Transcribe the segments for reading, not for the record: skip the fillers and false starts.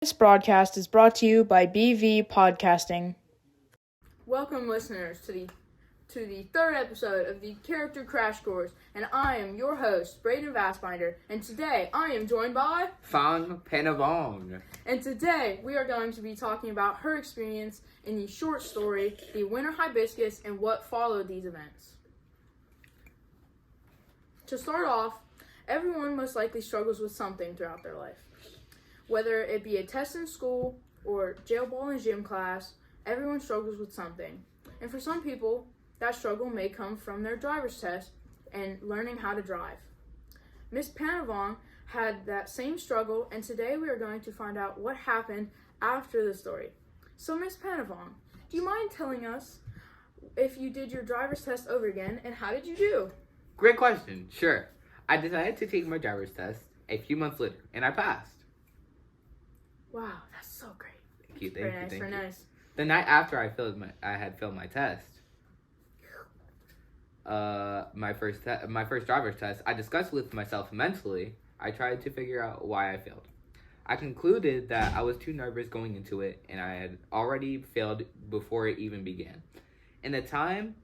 This broadcast is brought to you by BV Podcasting. Welcome, listeners, to the third episode of the Character Crash Course, and I am your host, Braden Vassbinder, and today I am joined by Fang Panavong. And today we are going to be talking about her experience in the short story, The Winter Hibiscus, and what followed these events. To start off, everyone most likely struggles with something throughout their life. Whether it be a test in school or jail ball in gym class, everyone struggles with something. And for some people, that struggle may come from their driver's test and learning how to drive. Miss Panavong had that same struggle, and today we are going to find out what happened after the story. So Miss Panavong, do you mind telling us if you did your driver's test over again, and how did you do? Great question. Sure. I decided to take my driver's test a few months later, and I passed. Wow, that's so great. Thank you. Very nice. The night after I had failed my test, my first driver's test, I discussed with myself mentally. I tried to figure out why I failed. I concluded that I was too nervous going into it, and I had already failed before it even began. In the time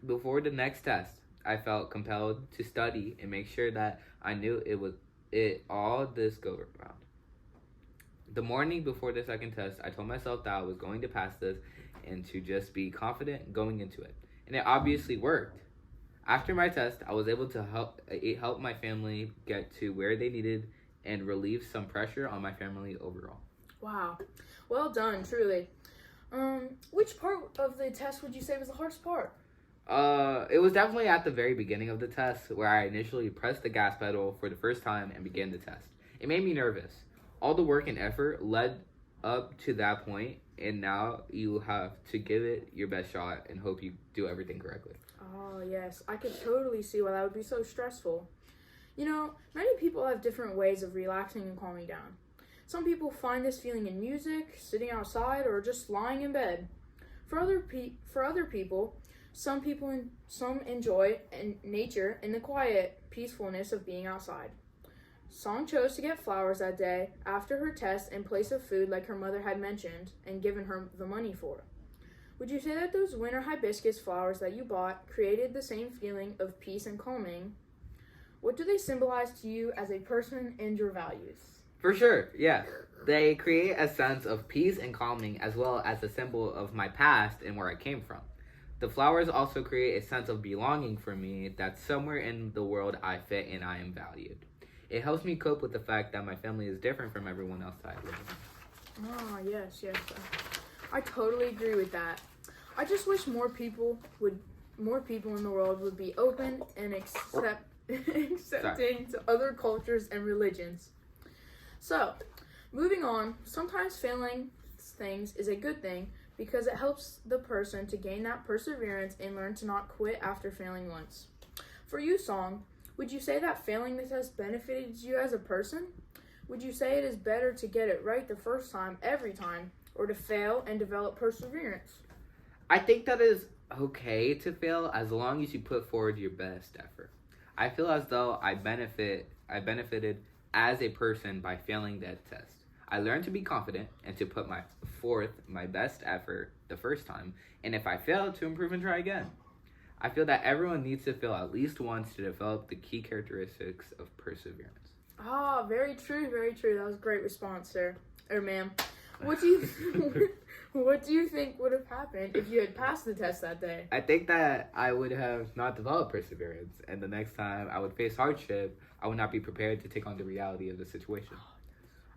before the next test, I felt compelled to study and make sure that I knew it all this go around. The morning before the second test, I told myself that I was going to pass this and to just be confident going into it. And it obviously worked. After my test, I was able to help my family get to where they needed and relieve some pressure on my family overall. Wow. Well done, truly. Which part of the test would you say was the hardest part? It was definitely at the very beginning of the test where I initially pressed the gas pedal for the first time and began the test. It made me nervous. All the work and effort led up to that point, and now you have to give it your best shot and hope you do everything correctly. Oh, yes. I could totally see why that would be so stressful. You know, many people have different ways of relaxing and calming down. Some people find this feeling in music, sitting outside, or just lying in bed. For other people, some enjoy nature and the quiet peacefulness of being outside. Song chose to get flowers that day after her test in place of food like her mother had mentioned and given her the money for. Would you say that those winter hibiscus flowers that you bought created the same feeling of peace and calming? What do they symbolize to you as a person and your values? For sure, yeah. They create a sense of peace and calming as well as a symbol of my past and where I came from. The flowers also create a sense of belonging for me that somewhere in the world I fit and I am valued. It helps me cope with the fact that my family is different from everyone else I live with. Oh, yes. I totally agree with that. I just wish more people in the world would be open and accepting to other cultures and religions. So, moving on, sometimes failing things is a good thing because it helps the person to gain that perseverance and learn to not quit after failing once. For you, Song, would you say that failing the test benefited you as a person? Would you say it is better to get it right the first time every time, or to fail and develop perseverance? I think that is okay to fail as long as you put forward your best effort. I feel as though I benefited as a person by failing that test. I learned to be confident and to put forth my best effort the first time, and if I fail, to improve and try again. I feel that everyone needs to fail at least once to develop the key characteristics of perseverance. Ah, very true. That was a great response, sir. Or ma'am. What do you think would have happened if you had passed the test that day? I think that I would have not developed perseverance, and the next time I would face hardship, I would not be prepared to take on the reality of the situation.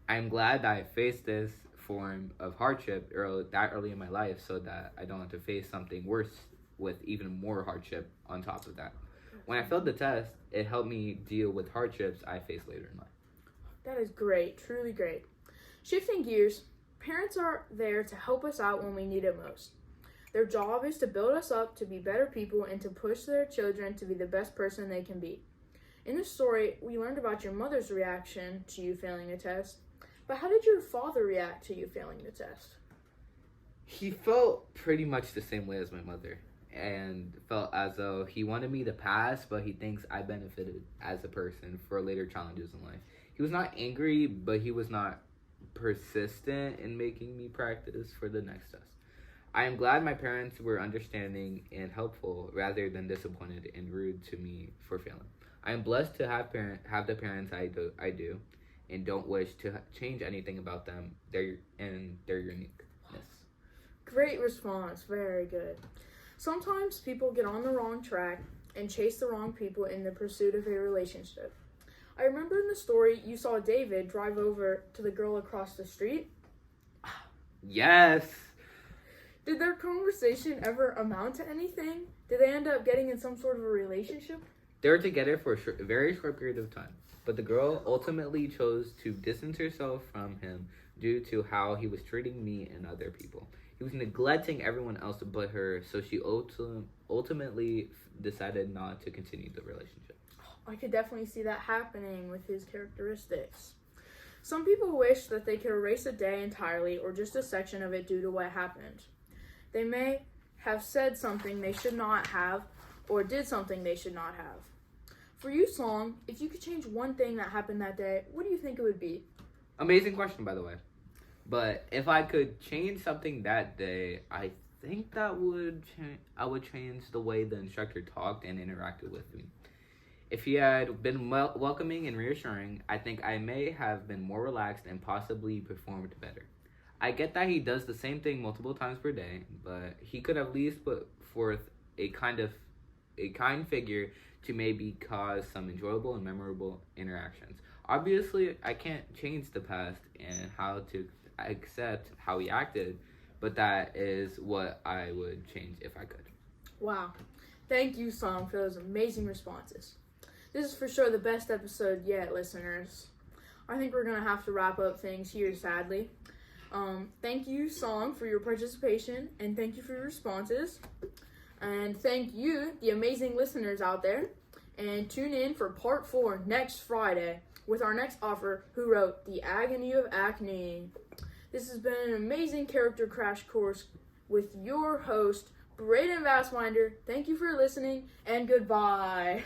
I am glad that I faced this form of hardship early in my life so that I don't have to face something worse with even more hardship on top of that. When I failed the test, it helped me deal with hardships I face later in life. That is great, truly great. Shifting gears, parents are there to help us out when we need it most. Their job is to build us up to be better people and to push their children to be the best person they can be. In this story, we learned about your mother's reaction to you failing a test, but how did your father react to you failing the test? He felt pretty much the same way as my mother, and felt as though he wanted me to pass, but he thinks I benefited as a person for later challenges in life. He was not angry, but he was not persistent in making me practice for the next test. I am glad my parents were understanding and helpful rather than disappointed and rude to me for failing. I am blessed to have the parents I do, and don't wish to change anything about them. Their uniqueness. Great response. Very good. Sometimes people get on the wrong track and chase the wrong people in the pursuit of a relationship. I remember in the story you saw David drive over to the girl across the street. Yes. Did their conversation ever amount to anything? Did they end up getting in some sort of a relationship? They were together for a very short period of time, but the girl ultimately chose to distance herself from him due to how he was treating me and other people. He was neglecting everyone else but her, so she ultimately decided not to continue the relationship. I could definitely see that happening with his characteristics. Some people wish that they could erase a day entirely or just a section of it due to what happened. They may have said something they should not have or did something they should not have. For you, Song, if you could change one thing that happened that day, what do you think it would be? Amazing question, by the way. But if I could change something that day, I think I would change the way the instructor talked and interacted with me. If he had been welcoming and reassuring, I think I may have been more relaxed and possibly performed better. I get that he does the same thing multiple times per day, but he could at least put forth a kind figure to maybe cause some enjoyable and memorable interactions. Obviously, I can't change the past and how to accept how he acted, but that is what I would change if I could. Wow. Thank you, Song, for those amazing responses. This is for sure the best episode yet, listeners. I think we're going to have to wrap up things here, sadly. Thank you, Song, for your participation, and thank you for your responses. And thank you, the amazing listeners out there. And tune in for part 4 next Friday with our next author who wrote The Agony of Acne. This has been an amazing character crash course with your host, Braden Vasswinder. Thank you for listening, and goodbye.